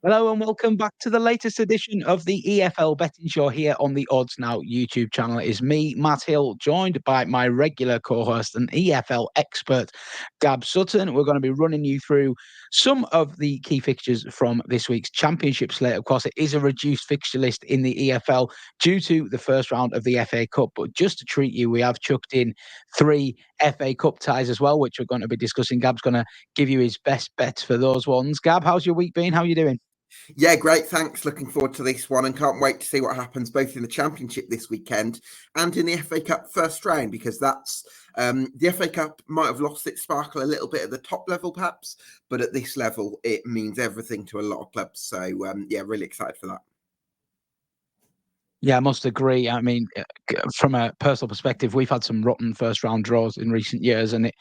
Hello and welcome back to the latest edition of the EFL Betting Show here on the Odds Now YouTube channel. It is me, Matt Hill, joined by my regular co-host and EFL expert, Gab Sutton. We're going to be running you through some of the key fixtures from this week's Championship slate. Of course, it is a reduced fixture list in the EFL due to the first round of the FA Cup. But just to treat you, we have chucked in 3 FA Cup ties as well, which we're going to be discussing. Gab's going to give you his best bets for those ones. Gab, how's your week been? How are you doing? Yeah, great. Thanks. Looking forward to this one and can't wait to see what happens both in the Championship this weekend and in the FA Cup first round, because that's the FA Cup might have lost its sparkle a little bit at the top level, perhaps, but at this level, it means everything to a lot of clubs. So, yeah, really excited for that. Yeah, I must agree. I mean, from a personal perspective, we've had some rotten first round draws in recent years, and it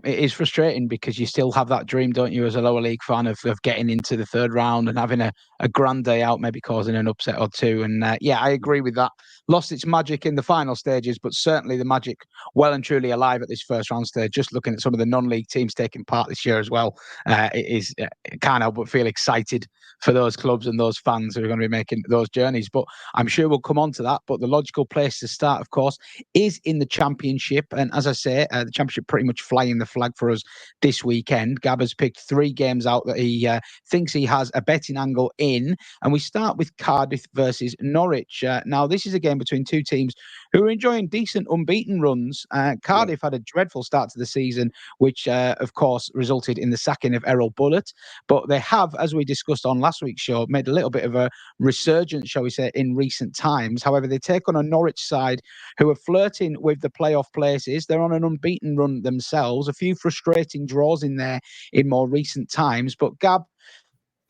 is frustrating because you still have that dream, don't you, as a lower league fan of getting into the third round and having a grand day out, maybe causing an upset or two. And yeah, I agree with that. Lost its magic in the final stages, but certainly the magic well and truly alive at this first round stage. Just looking at some of the non-league teams taking part this year as well, it is can't help but feel excited for those clubs and those fans who are going to be making those journeys. But I'm sure we'll come on to that. But the logical place to start, of course, is in the Championship. And as I say, the Championship pretty much flying the flag for us this weekend. Gab has picked 3 games out that he thinks he has a betting angle in. And we start with Cardiff versus Norwich. Now, this is a game between 2 teams who are enjoying decent unbeaten runs. Cardiff had a dreadful start to the season, which, of course, resulted in the sacking of Errol Bullitt. But they have, as we discussed on last week's show, made a little bit of a resurgence, shall we say, in recent times. However, they take on a Norwich side who are flirting with the playoff places. They're on an unbeaten run themselves. A few frustrating draws in there in more recent times. But Gab,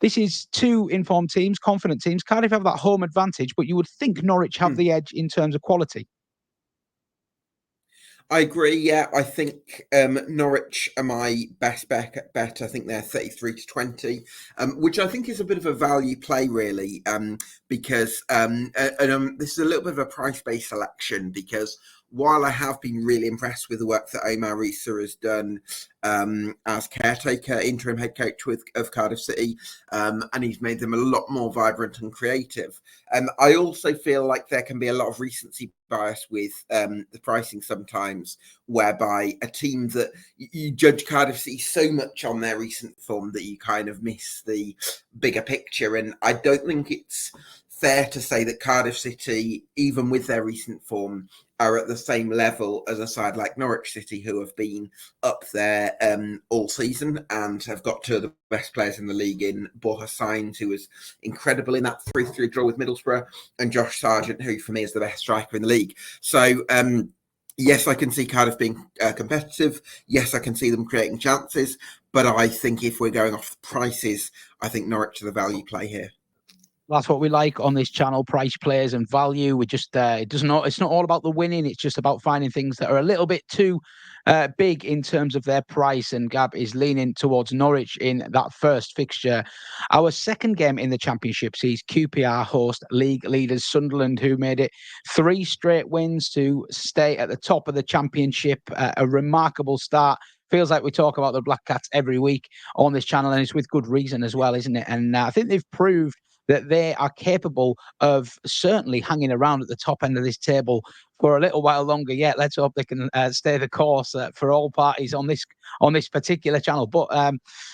this is 2 informed teams, confident teams. Cardiff have that home advantage, but you would think Norwich have the edge in terms of quality. I agree. Yeah, I think Norwich are my best bet. I think they're 33-20, which I think is a bit of a value play, really, because this is a little bit of a price-based selection, because while I have been really impressed with the work that Omar Risa has done as caretaker, interim head coach of Cardiff City, and he's made them a lot more vibrant and creative. I also feel like there can be a lot of recency bias with the pricing sometimes, whereby a team that you judge Cardiff City so much on their recent form that you kind of miss the bigger picture. And I don't think it's fair to say that Cardiff City, even with their recent form, are at the same level as a side like Norwich City, who have been up there all season and have got 2 of the best players in the league in Borja Sainz, who was incredible in that 3-3 draw with Middlesbrough, and Josh Sargent, who for me is the best striker in the league. So, yes, I can see Cardiff being competitive. Yes, I can see them creating chances. But I think if we're going off the prices, I think Norwich are the value play here. That's what we like on this channel: price players and value. We just it's not all about the winning. It's just about finding things that are a little bit too big in terms of their price. And Gab is leaning towards Norwich in that first fixture. Our second game in the Championship sees QPR host league leaders Sunderland, who made it 3 straight wins to stay at the top of the Championship. A remarkable start. Feels like we talk about the Black Cats every week on this channel, and it's with good reason as well, isn't it? And I think they've proved that they are capable of certainly hanging around at the top end of this table for a little while longer yet. Let's hope they can stay the course for all parties on this particular channel. But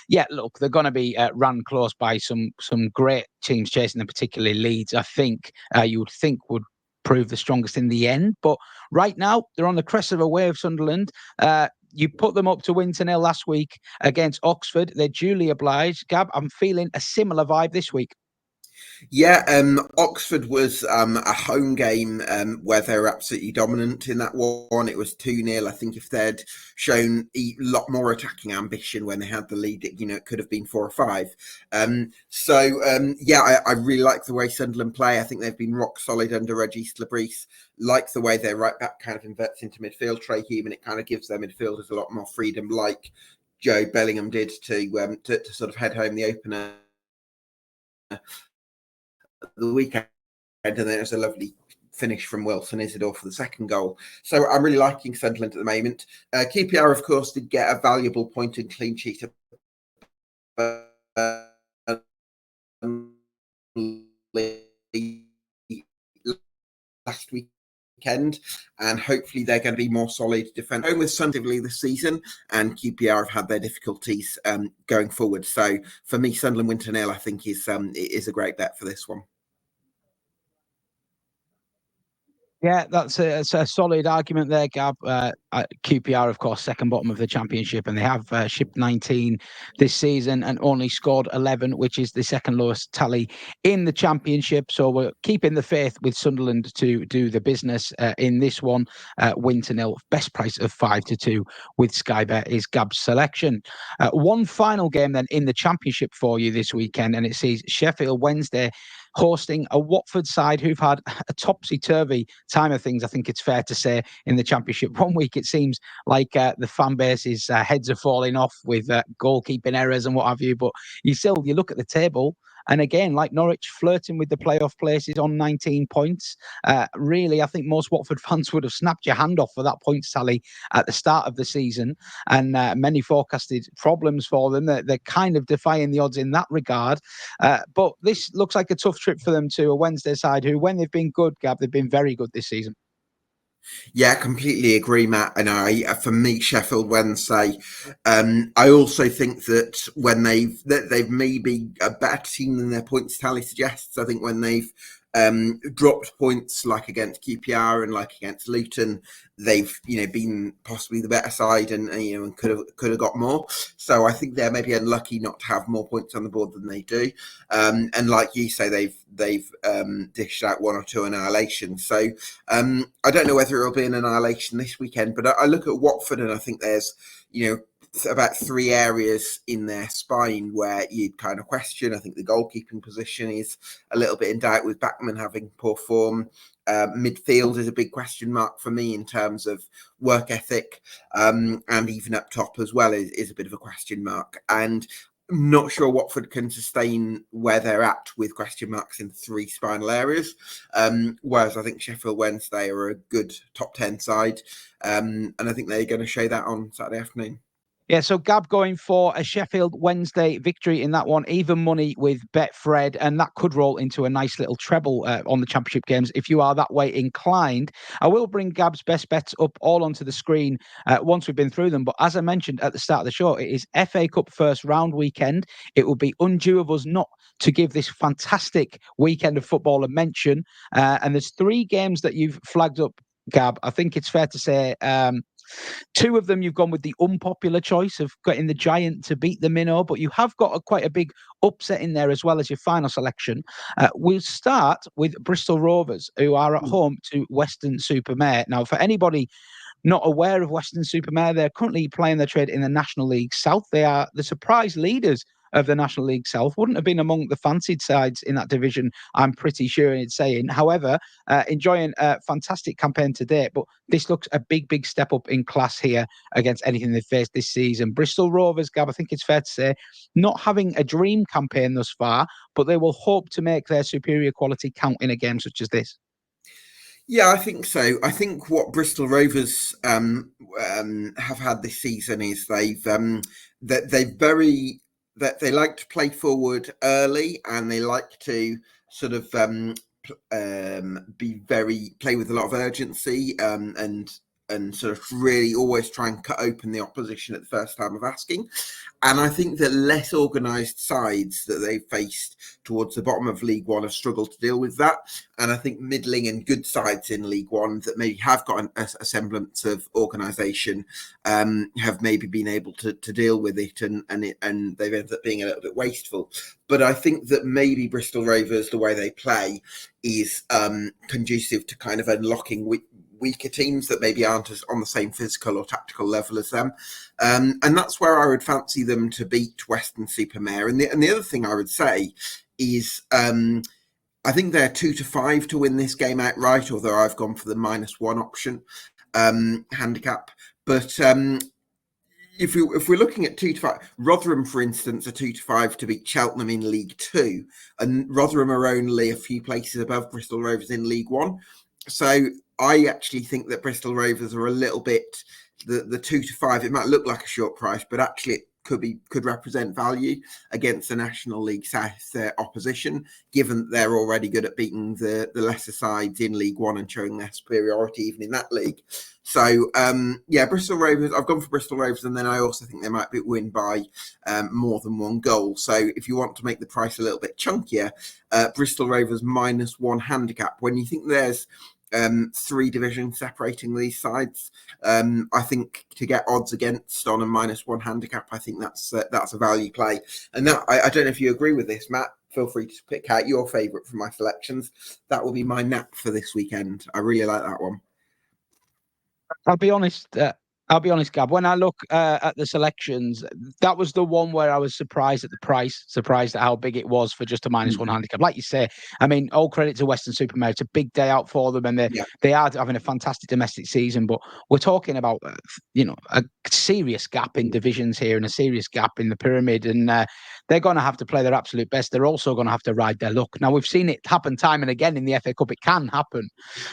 yeah, look, they're going to be run close by some great teams chasing them, particularly Leeds. I think you would think would prove the strongest in the end. But right now, they're on the crest of a wave, Sunderland. You put them up to win 2-0 last week against Oxford. They're duly obliged. Gab, I'm feeling a similar vibe this week. Yeah, Oxford was a home game where they were absolutely dominant in that one. It was 2-0. I think if they'd shown a lot more attacking ambition when they had the lead, it could have been 4 or 5. Yeah, I really like the way Sunderland play. I think they've been rock solid under Reggie Slabreese. Like the way their right back kind of inverts into midfield, Trey Human. It kind of gives their midfielders a lot more freedom, like Joe Bellingham did to sort of head home the opener the weekend, and then there's a lovely finish from Wilson Isidore for the second goal. So I'm really liking Sunderland at the moment. QPR, of course, did get a valuable point in clean sheet last weekend, and hopefully they're going to be more solid defensively with Sunderland this season, and QPR have had their difficulties going forward. So for me, Sunderland win to 0, I think is a great bet for this one. Yeah, that's a solid argument there, Gab. QPR, of course, second bottom of the Championship, and they have shipped 19 this season and only scored 11, which is the second lowest tally in the Championship. So we're keeping the faith with Sunderland to do the business in this one. Win to 0, best price of 5-2 with Sky Bet is Gab's selection. One final game then in the Championship for you this weekend, and it sees Sheffield Wednesday hosting a Watford side who've had a topsy-turvy time of things, I think it's fair to say, in the Championship. One week it seems like the fan base's heads are falling off with goalkeeping errors and what have you, but you look at the table, and again, like Norwich, flirting with the playoff places on 19 points. Really, I think most Watford fans would have snapped your hand off for that points tally at the start of the season, and many forecasted problems for them. They're kind of defying the odds in that regard. But this looks like a tough trip for them to a Wednesday side who, when they've been good, Gab, they've been very good this season. Yeah, completely agree, Matt. And for me, Sheffield Wednesday, I also think that when they've maybe a better team than their points tally suggests. I think when they've dropped points like against QPR and like against Luton, they've been possibly the better side and could have got more. So I think they're maybe unlucky not to have more points on the board than they do. And like you say, they've dished out one or two annihilations. So I don't know whether it'll be an annihilation this weekend, but I look at Watford and I think there's about three areas in their spine where you'd kind of question. I think the goalkeeping position is a little bit in doubt with Backman having poor form. Midfield is a big question mark for me in terms of work ethic, and even up top as well is a bit of a question mark. And I'm not sure Watford can sustain where they're at with question marks in three spinal areas, whereas I think Sheffield Wednesday are a good top 10 side, and I think they're going to show that on Saturday afternoon. Yeah, so Gab going for a Sheffield Wednesday victory in that one, even money with Betfred, and that could roll into a nice little treble on the Championship games if you are that way inclined. I will bring Gab's best bets up all onto the screen once we've been through them, but as I mentioned at the start of the show, it is FA Cup first round weekend. It will be undue of us not to give this fantastic weekend of football a mention, and there's three games that you've flagged up, Gab. I think it's fair to say two of them you've gone with the unpopular choice of getting the Giant to beat the Minnow, but you have got quite a big upset in there as well as your final selection. We'll start with Bristol Rovers, who are at home to Weston-Super-Mare. Now, for anybody not aware of Weston-Super-Mare, they're currently playing their trade in the National League South. They are the surprise leaders of the National League South. Wouldn't have been among the fancied sides in that division, I'm pretty sure it's saying. However, enjoying a fantastic campaign to date, but this looks a big step up in class here against anything they've faced this season. Bristol Rovers, Gab, I think it's fair to say, not having a dream campaign thus far, but they will hope to make their superior quality count in a game such as this. Yeah, I think so. I think what Bristol Rovers have had this season is they like to play forward early, and they like to sort of play with a lot of urgency, and sort of really always try and cut open the opposition at the first time of asking. And I think that less organised sides that they've faced towards the bottom of League One have struggled to deal with that. And I think middling and good sides in League One that maybe have got a semblance of organisation have maybe been able to deal with it, and they've ended up being a little bit wasteful. But I think that maybe Bristol Rovers, the way they play, is conducive to kind of unlocking weaker teams that maybe aren't as on the same physical or tactical level as them, and that's where I would fancy them to beat Weston-Super-Mare. And the other thing I would say is I think they're 2-5 to win this game outright, although I've gone for the -1 option handicap. But if we're looking at 2-5, Rotherham, for instance, are 2-5 to beat Cheltenham in League Two, and Rotherham are only a few places above Bristol Rovers in League One. So I actually think that Bristol Rovers are a little bit the 2-5. It might look like a short price, but actually could represent value against the National League South opposition, given that they're already good at beating the lesser sides in League One and showing their superiority even in that league. So Bristol Rovers. I've gone for Bristol Rovers, and then I also think they might win by more than one goal. So if you want to make the price a little bit chunkier, Bristol Rovers -1 handicap. When you think there's 3 divisions separating these sides, I think to get odds against on a -1 handicap, I think that's a value play. And that I don't know if you agree with this, Matt. Feel free to pick out your favourite from my selections. That will be my nap for this weekend. I really like that one. I'll be honest. Gab. When I look at the selections, that was the one where I was surprised at the price, surprised at how big it was for just a -1 handicap. Like you say, I mean, all credit to Weston-Super-Mare. It's a big day out for them, and they are having a fantastic domestic season. But we're talking about a serious gap in divisions here and a serious gap in the pyramid, and they're going to have to play their absolute best. They're also going to have to ride their luck. Now, we've seen it happen time and again in the FA Cup. It can happen.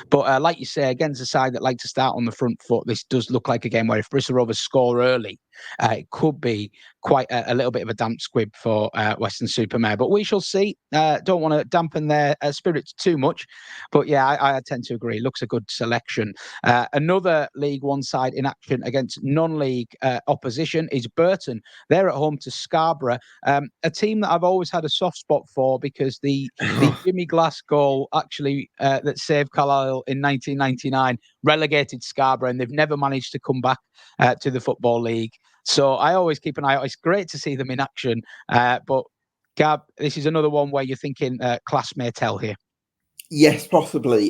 But like you say, against a side that like to start on the front foot, this does look like a game where if Bristol Rovers score early, it could be quite a little bit of a damp squib for Weston-Super-Mare. But we shall see. Don't want to dampen their spirits too much. But yeah, I tend to agree. Looks a good selection. Another League One side in action against non-league opposition is Burton. They're at home to Scarborough, a team that I've always had a soft spot for because the Jimmy Glass goal actually that saved Carlisle in 1999 relegated Scarborough, and they've never managed to come back to the Football League. So I always keep an eye out. It's great to see them in action. But Gab, this is another one where you're thinking class may tell here. Yes, possibly.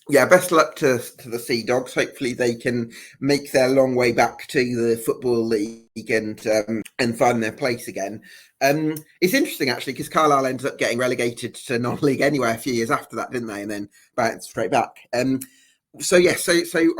Best luck to the Sea Dogs. Hopefully they can make their long way back to the Football League and find their place again. It's interesting, actually, because Carlisle ended up getting relegated to non-league anyway a few years after that, didn't they? And then bounced straight back. So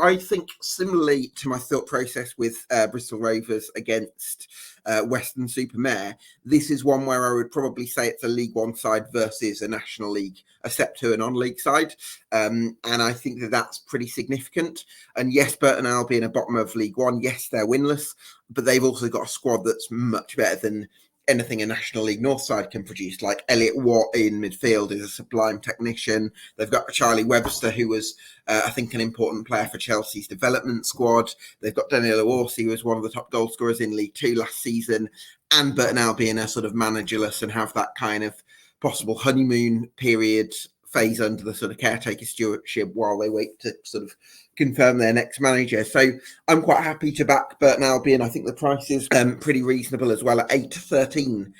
I think similarly to my thought process with Bristol Rovers against Weston-Super-Mare, this is one where I would probably say it's a League One side versus a National League, a step to a non-league side. And I think that's pretty significant. And yes, Burton Albion are bottom of League One. Yes, they're winless, but they've also got a squad that's much better than anything a National League North side can produce. Like Elliot Watt in midfield is a sublime technician. They've got Charlie Webster, who was, I think, an important player for Chelsea's development squad. They've got Daniel Orsi, who was one of the top goal scorers in League Two last season. And Burton Albion are sort of managerless and have that kind of possible honeymoon period phase under the sort of caretaker stewardship while they wait to sort of confirm their next manager. So I'm quite happy to back Burton Albion. I think the price is pretty reasonable as well at 8-13.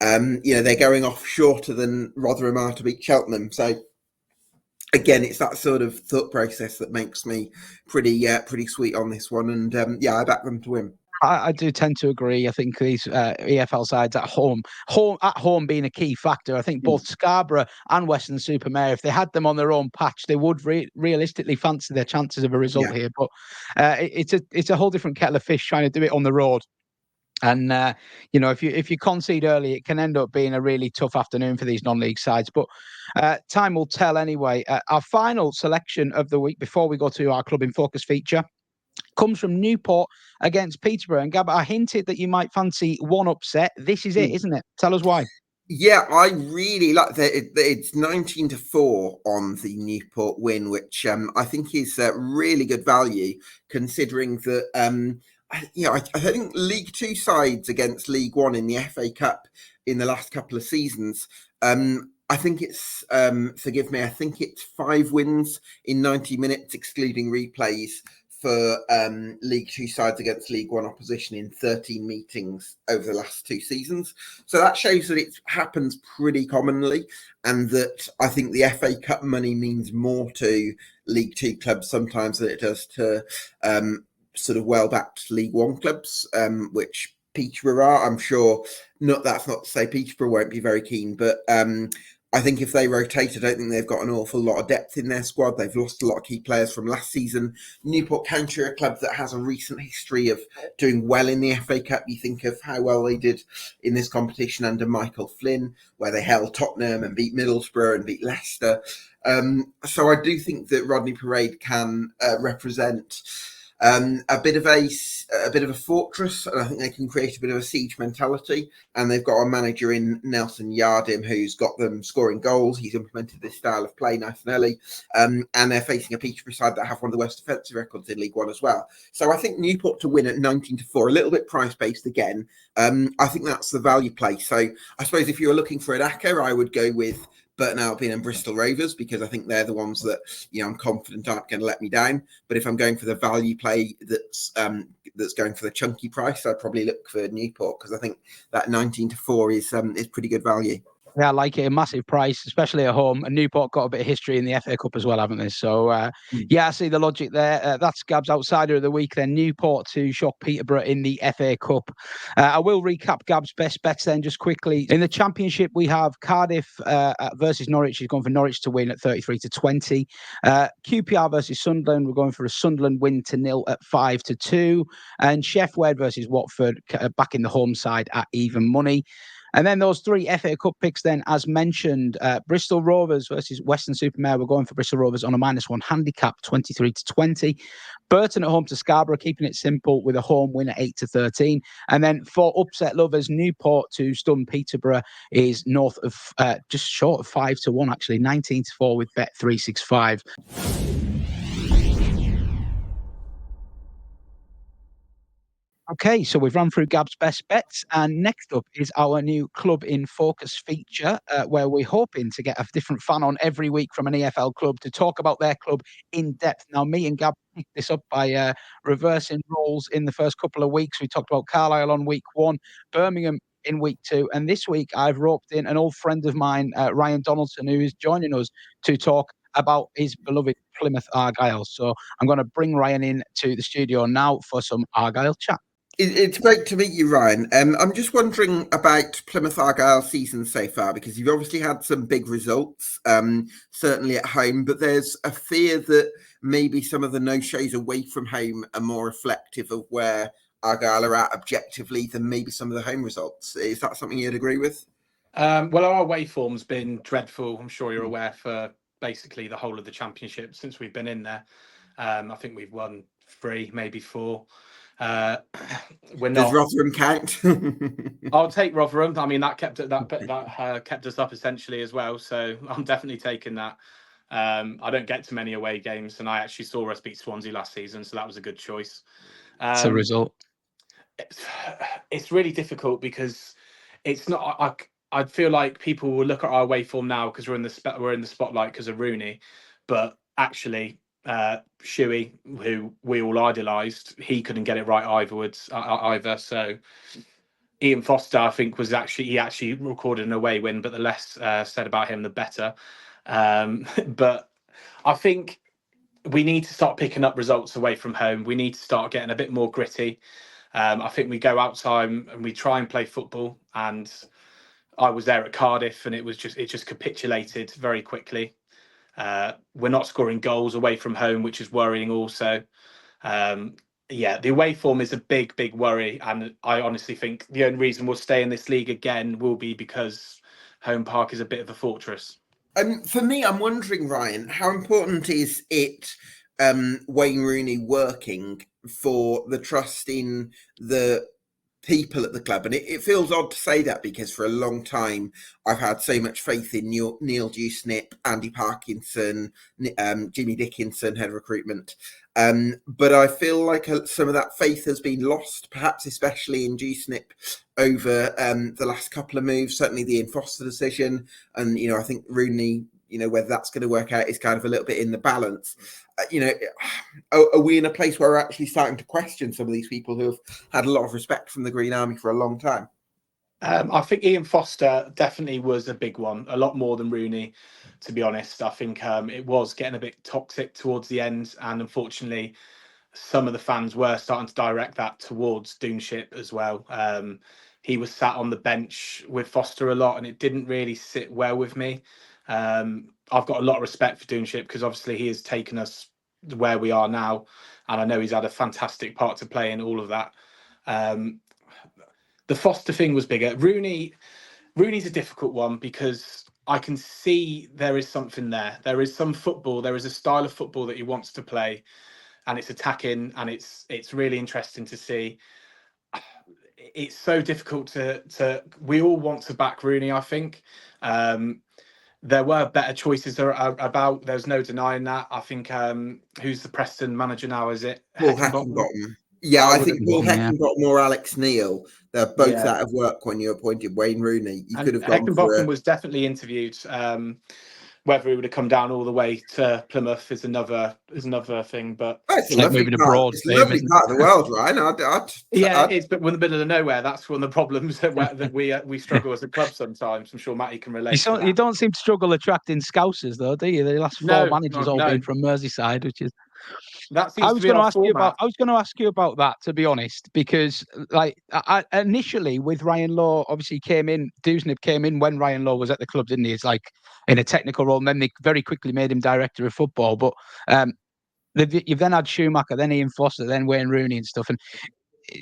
They're going off shorter than Rotherham are to beat Cheltenham. So again, it's that sort of thought process that makes me pretty sweet on this one. And I back them to win. I do tend to agree. I think these EFL sides at home being a key factor. I think both Scarborough and Weston-Super-Mare, if they had them on their own patch, they would realistically fancy their chances of a result here. But it's a whole different kettle of fish trying to do it on the road. And if you concede early, it can end up being a really tough afternoon for these non-league sides. But time will tell anyway. Our final selection of the week before we go to our Club in Focus feature comes from Newport against Peterborough. And Gab, I hinted that you might fancy one upset. This is it, isn't it? Tell us why. Yeah, I really like that. It's 19-4 on the Newport win, which I think is really good value, considering that I think League Two sides against League One in the FA Cup in the last couple of seasons. I think it's forgive me. I think it's 5 wins in 90 minutes, excluding replays, for League Two sides against League One opposition in 13 meetings over the last 2 seasons. So that shows that it happens pretty commonly, and that I think the FA Cup money means more to League Two clubs sometimes than it does to sort of well-backed League One clubs, which Peterborough are. I'm sure that's not to say Peterborough won't be very keen, but I think if they rotate, I don't think they've got an awful lot of depth in their squad. They've lost a lot of key players from last season. Newport County are a club that has a recent history of doing well in the FA Cup. You think of how well they did in this competition under Michael Flynn, where they held Tottenham and beat Middlesbrough and beat Leicester. So I do think that Rodney Parade can represent A bit of a fortress, and I think they can create a bit of a siege mentality. And they've got a manager in Nelson Yardim who's got them scoring goals. He's implemented this style of play nice and early, and they're facing a Peterborough side that have one of the worst defensive records in League One as well. So I think Newport to win at 19-4, a little bit price based again. I think that's the value play. So I suppose if you were looking for an ACCA, I would go with Burton Albion and Bristol Rovers, because I think they're the ones that I'm confident aren't going to let me down. But if I'm going for the value play that's going for the chunky price, I'd probably look for Newport, because I think that 19-4 is pretty good value. Yeah, I like it. A massive price, especially at home. And Newport got a bit of history in the FA Cup as well, haven't they? So, yeah, I see the logic there. That's Gab's outsider of the week then. Newport to shock Peterborough in the FA Cup. I will recap Gab's best bets then just quickly. In the Championship, we have Cardiff versus Norwich. He's going for Norwich to win at 33-20. QPR versus Sunderland. We're going for a Sunderland win to 0 at 5-2. And Sheffield versus Watford back in the home side at even money. And then those three FA Cup picks then, as mentioned, Bristol Rovers versus Weston-Super-Mare. We're going for Bristol Rovers on a -1 handicap, 23-20. Burton at home to Scarborough, keeping it simple with a home win at 8-13. And then for upset lovers, Newport to stun Peterborough is north of, just short of 5-1, actually, 19-4 with Bet365. Okay, so we've run through Gab's best bets, and next up is our new Club in Focus feature, where we're hoping to get a different fan on every week from an EFL club to talk about their club in depth. Now, me and Gab picked this up by reversing roles in the first couple of weeks. We talked about Carlisle on week 1, Birmingham in week 2, and this week I've roped in an old friend of mine, Ryan Donaldson, who is joining us to talk about his beloved Plymouth Argyle. So I'm going to bring Ryan in to the studio now for some Argyle chat. It's great to meet you, Ryan. I'm just wondering about Plymouth Argyle season so far, because you've obviously had some big results, certainly at home, but there's a fear that maybe some of the no-shows away from home are more reflective of where Argyle are at objectively than maybe some of the home results. Is that something you'd agree with? Well, our away form's been dreadful. I'm sure you're aware, for basically the whole of the Championship since we've been in there. I think we've won 3, maybe 4. We're not. Does Rotherham count? I'll take Rotherham. I mean, that kept us up essentially as well. So I'm definitely taking that. I don't get to many away games, and I actually saw us beat Swansea last season, so that was a good choice. It's a result. It's really difficult because it's not. I feel like people will look at our away form now because we're in the spotlight because of Rooney, but actually. Shuey, who we all idolised, he couldn't get it right either. So Ian Foster, I think, he actually recorded an away win, but the less said about him, the better. But I think we need to start picking up results away from home. We need to start getting a bit more gritty. I think we go outside and we try and play football. And I was there at Cardiff, and it just capitulated very quickly. We're not scoring goals away from home, which is worrying also. The away form is a big worry, and I honestly think the only reason we'll stay in this league again will be because home park is a bit of a fortress. For me, I'm wondering, Ryan, how important is it Wayne Rooney working for the trust in the people at the club? And it feels odd to say that, because for a long time I've had so much faith in Neil Dewsnip, Andy Parkinson, Jimmy Dickinson, head of recruitment, but I feel like some of that faith has been lost, perhaps especially in Dewsnip over the last couple of moves, certainly the Ian Foster decision, and I think Rooney, whether that's going to work out is kind of a little bit in the balance. Are we in a place where we're actually starting to question some of these people who have had a lot of respect from the Green Army for a long time? I think Ian Foster definitely was a big one, a lot more than Rooney, to be honest. I think it was getting a bit toxic towards the end, and unfortunately some of the fans were starting to direct that towards Doonship as well. He was sat on the bench with Foster a lot, and it didn't really sit well with me. I've got a lot of respect for Doonship because obviously he has taken us where we are now, and I know he's had a fantastic part to play in all of that. The Foster thing was bigger. Rooney's a difficult one because I can see there is something there. There is some football. There is a style of football that he wants to play. and it's attacking, and it's really interesting to see. It's so difficult to. We all want to back Rooney, I think. There were better choices about. There's no denying that. I think who's the Preston manager now? Is it Paul Heckingbottom? Heckingbottom. Yeah, I think Paul yeah. Heckingbottom or Alex Neil. They're both out of work when you appointed Wayne Rooney. You could have gone for Heckingbottom was definitely interviewed. Whether he would have come down all the way to Plymouth is another thing, but it's a like lovely moving part. abroad. It's a lovely part of the world, Ryan. It's but we're in the middle of nowhere. That's one of the problems that we struggle as a club sometimes. I'm sure Matty can relate to that. You don't seem to struggle attracting Scousers, though, do you? The last four managers all been from Merseyside, which is. That seems to be our format. I was going to ask you about that, to be honest, because like I initially with Ryan Law, obviously Dewsnip came in when Ryan Law was at the club, didn't he? It's like in a technical role, and then they very quickly made him director of football. But you've then had Schumacher, then Ian Foster, then Wayne Rooney and stuff. And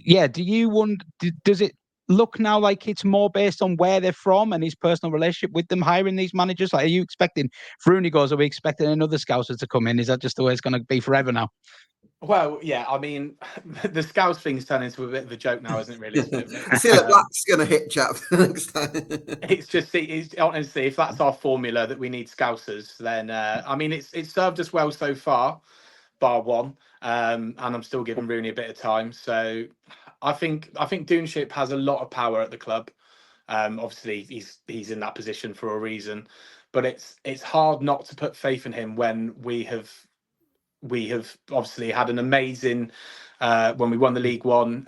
yeah, does it look now like it's more based on where they're from and his personal relationship with them hiring these managers? Like, are you expecting, if Rooney goes, are we expecting another Scouser to come in? Is that just the way it's going to be forever now? Well, yeah, I mean, the Scouse thing's turned into a bit of a joke now, isn't it, really? Cilla Black's going to hit Chap next time. It's just, honestly, if that's our formula that we need Scousers, then, I mean, it's served us well so far, bar one, and I'm still giving Rooney a bit of time. So I think Doonship has a lot of power at the club. Obviously, he's in that position for a reason, but it's hard not to put faith in him when we have obviously had an amazing when we won the League One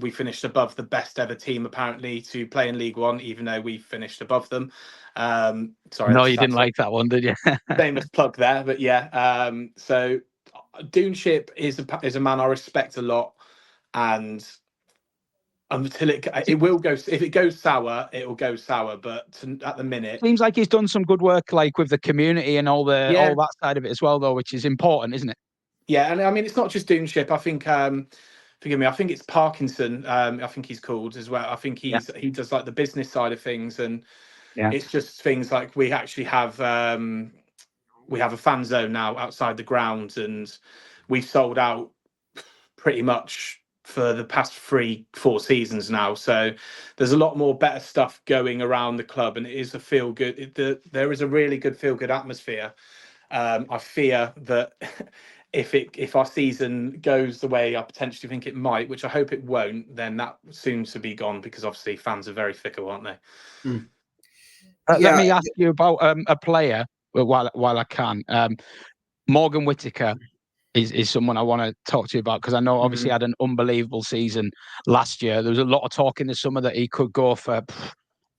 we finished above the best ever team apparently to play in League One, even though we finished above them. Sorry, no, you didn't like that one, did you? Famous plug there, but yeah. So Doonship is a man I respect a lot, and until it will go, if it goes sour, it will go sour. But at the minute, seems like he's done some good work, like with the community and all that side of it as well, though, which is important, isn't it? Yeah, and I mean, it's not just Doonship. I think, forgive me, I think it's Parkinson. I think he's called as well. I think he does like the business side of things, and it's just things like we actually have a fan zone now outside the ground, and we've sold out pretty much for the past 3-4 seasons now. So there's a lot more better stuff going around the club, and it is a feel good. There is a really good feel good atmosphere. I fear that if our season goes the way I potentially think it might, which I hope it won't, then that soon to be gone, because obviously fans are very fickle, aren't they? Let me ask you about a player while I can. Morgan Whittaker is someone I want to talk to you about, because I know obviously he had an unbelievable season last year. There was a lot of talk in the summer that he could go for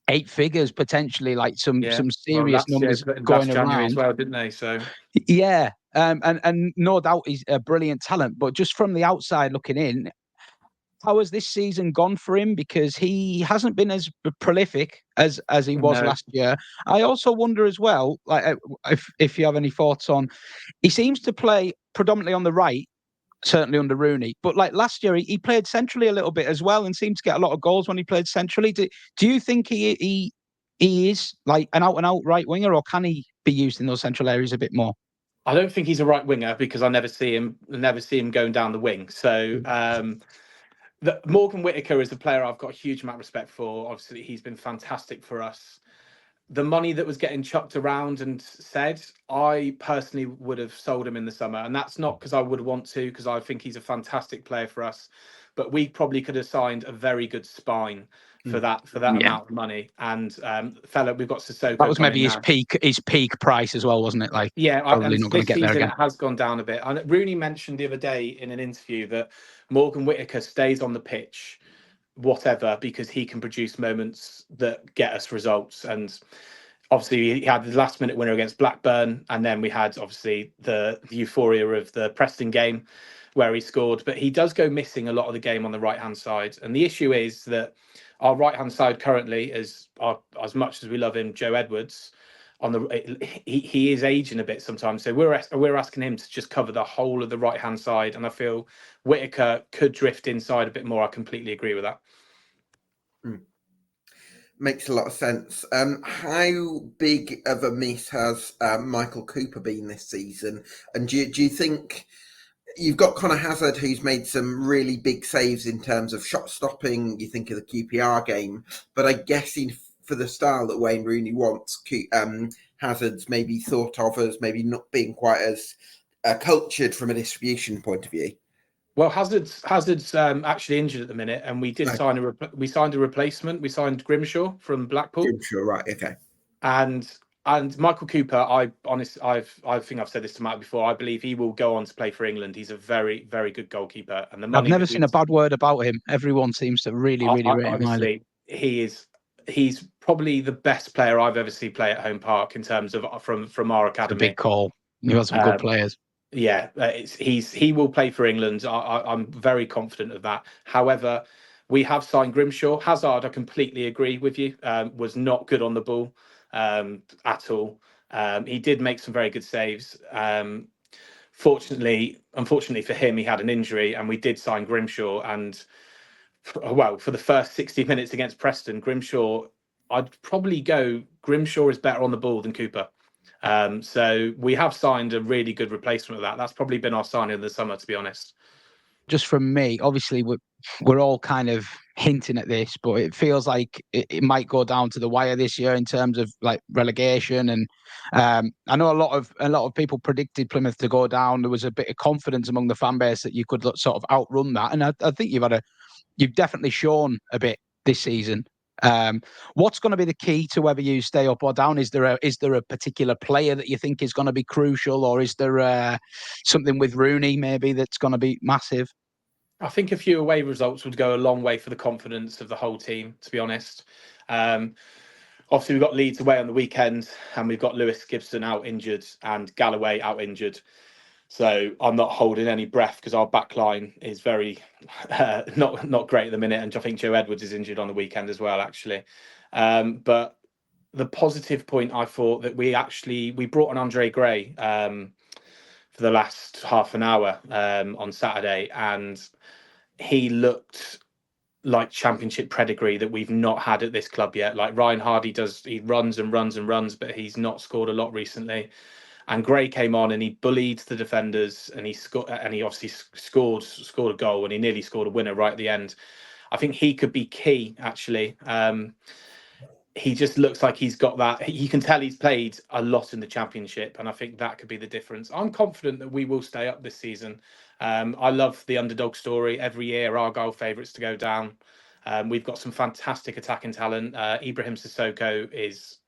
8 figures potentially, like some serious numbers going around as well, didn't they? So yeah, and no doubt he's a brilliant talent, but just from the outside looking in, how has this season gone for him? Because he hasn't been as prolific as he was last year. I also wonder as well, like if you have any thoughts on, he seems to play predominantly on the right, certainly under Rooney, but like last year he played centrally a little bit as well and seemed to get a lot of goals when he played centrally. Do you think he is like an out and out right winger, or can he be used in those central areas a bit more? I don't think he's a right winger, because I never see him going down the wing. So Morgan Whittaker is a player I've got a huge amount of respect for. Obviously, he's been fantastic for us. The money that was getting chucked around and said, I personally would have sold him in the summer. And that's not because I would want to, because I think he's a fantastic player for us. But we probably could have signed a very good spine for that amount of money. And we've got Sissoko. That was maybe his peak price as well, wasn't it? Like, probably not going to get there again. It has gone down a bit. And Rooney mentioned the other day in an interview that Morgan Whittaker stays on the pitch, whatever, because he can produce moments that get us results. And obviously he had the last minute winner against Blackburn, and then we had obviously the euphoria of the Preston game where he scored, but he does go missing a lot of the game on the right hand side. And the issue is that our right hand side currently is as much as we love him, Joe Edwards, he is aging a bit sometimes. So we're asking him to just cover the whole of the right hand side, and I feel Whittaker could drift inside a bit more. I completely agree with that. Makes a lot of sense. How big of a miss has Michael Cooper been this season? And do you think You've got Conor Hazard, who's made some really big saves in terms of shot stopping. You think of the QPR game, but I guess for the style that Wayne Rooney wants, Hazard's maybe thought of as maybe not being quite as cultured from a distribution point of view. Well, Hazard's actually injured at the minute, and we did sign a replacement. We signed Grimshaw from Blackpool. Grimshaw, right? Okay. And Michael Cooper, I think I've said this to Matt before. I believe he will go on to play for England. He's a very, very good goalkeeper, and the money. I've never seen a bad word about him. Everyone seems to really rate him highly. Honestly, he's probably the best player I've ever seen play at Home Park in terms of from our academy. It's a big call. You've got some good players. Yeah, he will play for England. I'm very confident of that. However, we have signed Grimshaw. Hazard, I completely agree with you. Was not good on the ball at all. He did make some very good saves. Unfortunately for him, he had an injury, and we did sign Grimshaw. And well, for the first 60 minutes against Preston, Grimshaw, I'd probably go Grimshaw is better on the ball than Cooper. So we have signed a really good replacement of that. That's probably been our signing of the summer, to be honest. Just from me, obviously we're all kind of hinting at this, but it feels like it might go down to the wire this year in terms of like relegation. And I know a lot of people predicted Plymouth to go down. There was a bit of confidence among the fan base that you could sort of outrun that, and I think you've definitely shown a bit this season. What's going to be the key to whether you stay up or down? Is there a particular player that you think is going to be crucial, or is there something with Rooney maybe that's going to be massive? I think a few away results would go a long way for the confidence of the whole team, to be honest. Obviously, we've got Leeds away on the weekend, and we've got Lewis Gibson out injured and Galloway out injured. So I'm not holding any breath because our back line is very not great at the minute. And I think Joe Edwards is injured on the weekend as well, actually. But the positive point, I thought that we brought an Andre Gray for the last half an hour on Saturday, and he looked like championship pedigree that we've not had at this club yet. Like Ryan Hardy does, he runs and runs and runs, but he's not scored a lot recently. And Gray came on and he bullied the defenders, and he obviously scored a goal, and he nearly scored a winner right at the end. I think he could be key, actually. He just looks like he's got that. You can tell he's played a lot in the Championship, and I think that could be the difference. I'm confident that we will stay up this season. I love the underdog story. Every year, Argyle favourites to go down. We've got some fantastic attacking talent. Ibrahim Sissoko is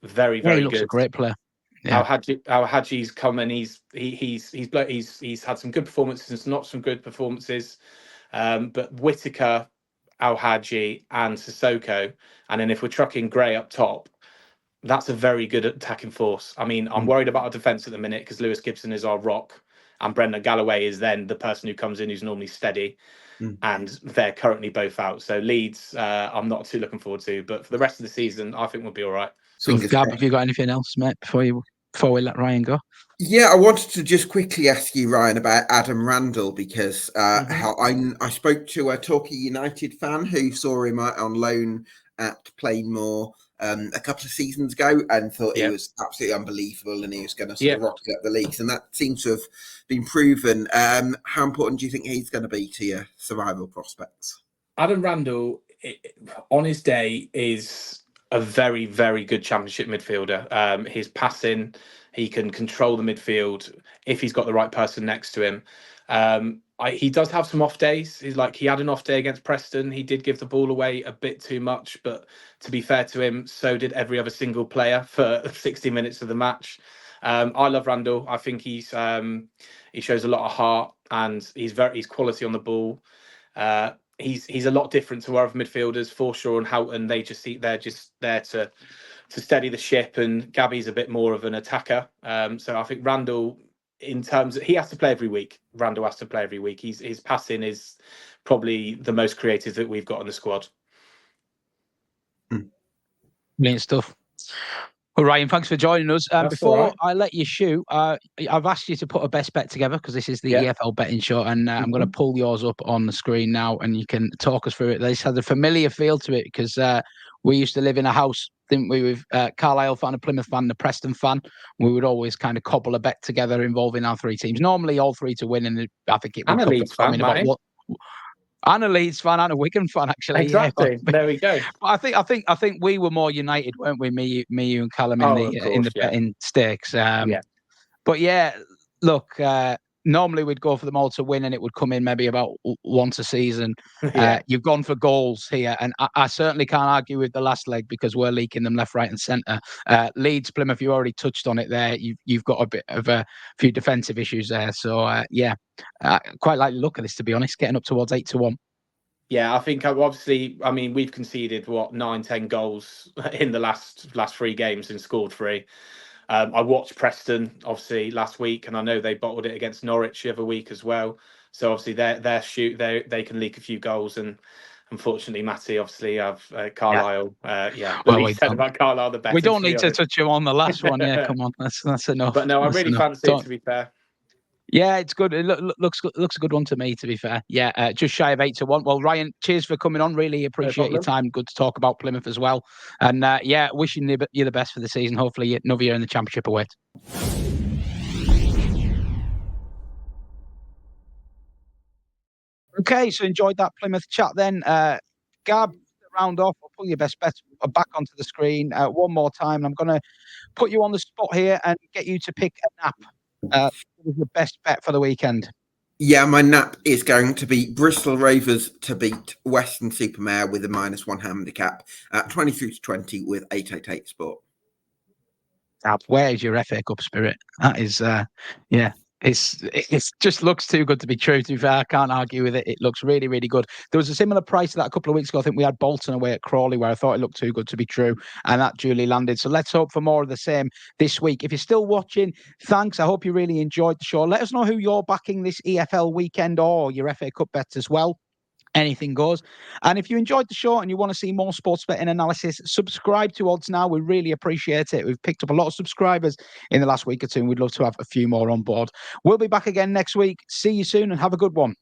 very, very good. He looks a great player. Yeah. Al Hadji's come and he's had some good performances and not some good performances. But Whittaker, Al Hadji, and Sissoko, and then if we're trucking Gray up top, that's a very good attacking force. I mean, I'm worried about our defence at the minute because Lewis Gibson is our rock, and Brendan Galloway is then the person who comes in who's normally steady. And they're currently both out. So Leeds, I'm not too looking forward to, but for the rest of the season, I think we'll be all right. So, Gab, have you got anything else, mate, before we let Ryan go? Yeah, I wanted to just quickly ask you, Ryan, about Adam Randall, because how I spoke to a Torquay United fan who saw him on loan at Plainmoor a couple of seasons ago and thought he was absolutely unbelievable and he was going to sort of rocket up the leagues, and that seems to have been proven. How important do you think he's going to be to your survival prospects? Adam Randall, on his day, is a very, very good Championship midfielder. His passing, he can control the midfield if he's got the right person next to him. He does have some off days. He had an off day against Preston. He did give the ball away a bit too much, but to be fair to him, so did every other single player for 60 minutes of the match. I love Randall. I think he shows a lot of heart, and he's quality on the ball. He's a lot different to our other midfielders. Forshaw and Houghton, they're just there to steady the ship, and Gabby's a bit more of an attacker. So I think Randall, in terms of, he has to play every week. Randall has to play every week. His passing is probably the most creative that we've got in the squad. Brilliant stuff. Well, Ryan, thanks for joining us. Before I let you shoot, I've asked you to put a best bet together because this is the EFL betting show, and I'm going to pull yours up on the screen now, and you can talk us through it. This has a familiar feel to it because we used to live in a house didn't we, with Carlisle fan, a Plymouth fan, and a Preston fan. We would always kind of cobble a bet together involving our three teams. Normally all three to win, and I think it would I'm a Leeds fan, in about Matty. what. And a Leeds fan and a Wigan fan, actually. Exactly. Yeah, there we go. but I think we were more united, weren't we? Me, you, and Callum in the betting stakes. But yeah, look, normally we'd go for them all to win, and it would come in maybe about once a season. You've gone for goals here, and I certainly can't argue with the last leg because we're leaking them left, right, and centre. Leeds, Plymouth, you already touched on it there. You've got a bit of a few defensive issues there, so quite like the look of this, to be honest, getting up towards 8-1. Yeah, I think obviously, I mean, we've conceded 9-10 goals in the last 3 games and scored 3. I watched Preston obviously last week, and I know they bottled it against Norwich the other week as well. So obviously they can leak a few goals, and unfortunately, Matty obviously have Carlisle. We said about Carlisle the best. We don't need to touch you on the last one. Yeah, come on, that's enough. But no, I really fancy it, to be fair. Yeah, it's good. It looks a good one to me, to be fair. Yeah, just shy of 8-1. Well, Ryan, cheers for coming on. Really appreciate your time. Good to talk about Plymouth as well. And wishing you the best for the season. Hopefully, another year in the Championship awaits. Okay, so enjoyed that Plymouth chat then. Gab, round off. I'll put your best bet back onto the screen one more time. I'm going to put you on the spot here and get you to pick a nap. What was your best bet for the weekend? Yeah, my nap is going to be Bristol Rovers to beat Weston-Super-Mare with a -1 handicap at 23-20 with 888 Sport. Where's your FA Cup spirit? That is, It's just looks too good to be true. To be fair, I can't argue with it. It looks really, really good. There was a similar price to that a couple of weeks ago. I think we had Bolton away at Crawley, where I thought it looked too good to be true, and that duly landed. So let's hope for more of the same this week. If you're still watching, thanks. I hope you really enjoyed the show. Let us know who you're backing this EFL weekend or your FA Cup bets as well. Anything goes. And if you enjoyed the show and you want to see more sports betting analysis, subscribe to Odds Now. We really appreciate it. We've picked up a lot of subscribers in the last week or two, and we'd love to have a few more on board. We'll be back again next week. See you soon and have a good one.